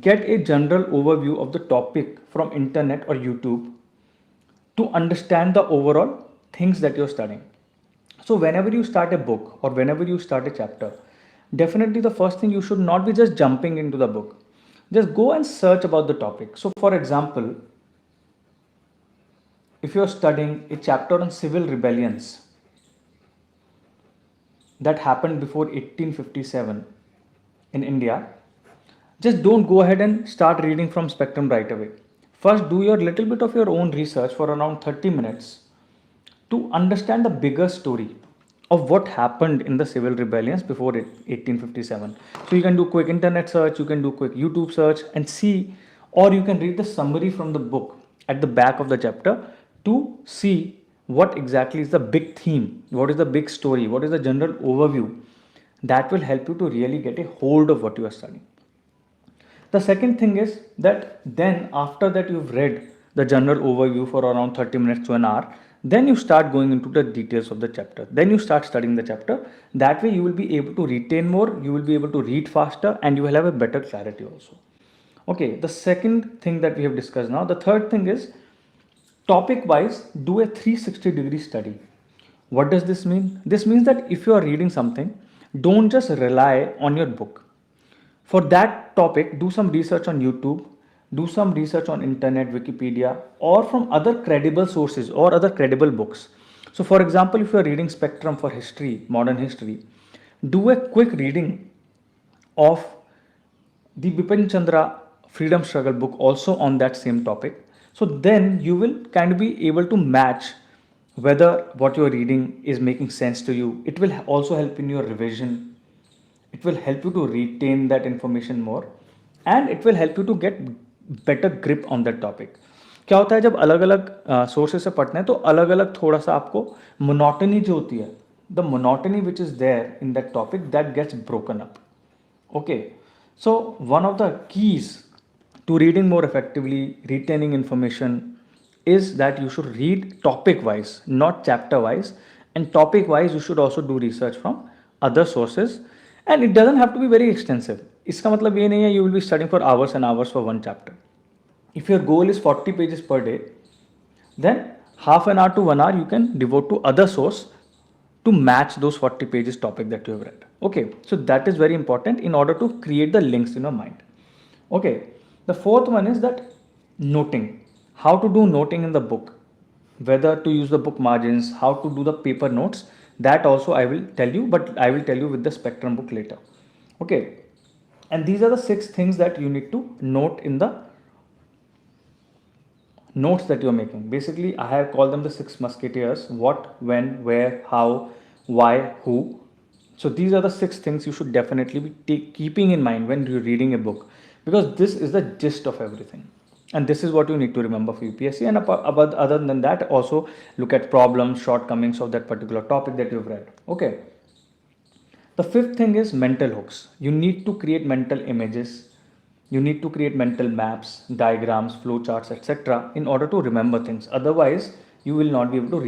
get a general overview of the topic from internet or YouTube to understand the overall things that you're studying. So whenever you start a book or whenever you start a chapter, definitely the first thing, you should not be just jumping into the book. Just go and search about the topic. So for example, if you're studying a chapter on civil rebellions that happened before 1857 in India, just don't go ahead and start reading from Spectrum right away. First, do your little bit of your own research for around 30 minutes to understand the bigger story of what happened in the civil rebellions before 1857. So you can do quick internet search, you can do quick YouTube search and see, or you can read the summary from the book at the back of the chapter to see what exactly is the big theme, what is the big story, what is the general overview. That will help you to really get a hold of what you are studying. The second thing is that then after that you've read the general overview for around 30 minutes to an hour, then you start going into the details of the chapter. Then you start studying the chapter. That way you will be able to retain more, you will be able to read faster, and you will have a better clarity also. Okay, the second thing that we have discussed now, the third thing is topic wise, do a 360-degree study. What does this mean? This means that if you are reading something, don't just rely on your book. For that topic, do some research on YouTube, do some research on internet, Wikipedia, or from other credible sources or other credible books. So for example, if you are reading Spectrum for history, modern history, do a quick reading of the Bipin Chandra freedom struggle book also on that same topic. So then you will kind of be able to match whether what you're reading is making sense to you. It will also help in your revision. It will help you to retain that information more, and it will help you to get better grip on that topic. क्या होता है जब अलग अलग sources से पढ़ते हैं तो अलग अलग थोड़ा सा आपको मोनोटनी जो होती है, the monotony which is there in that topic, that gets broken up. Okay, so one of the keys to reading more effectively, retaining information, is that you should read topic wise, not chapter wise. And topic wise, you should also do research from other sources. And it doesn't have to be very extensive. इसका मतलब ये नहीं है you will be studying for hours and hours for one chapter. If your goal is 40 pages per day, then half an hour to 1 hour you can devote to other source to match those 40 pages topic that you have read. Okay, so that is very important in order to create the links in your mind. Okay, the fourth one is that noting. How to do noting in the book, whether to use the book margins, how to do the paper notes, that also I will tell you, but I will tell you with the Spectrum book later. Okay, and these are the 6 things that you need to note in the notes that you're making. Basically, I have called them the 6 musketeers: what, when, where, how, why, who. So these are the 6 things you should definitely be keeping in mind when you're reading a book, because this is the gist of everything. And this is what you need to remember for UPSC. And other than that, also look at problems, shortcomings of that particular topic that you've read. Okay. The fifth thing is mental hooks. You need to create mental images. You need to create mental maps, diagrams, flowcharts, etc. in order to remember things. Otherwise, you will not be able to read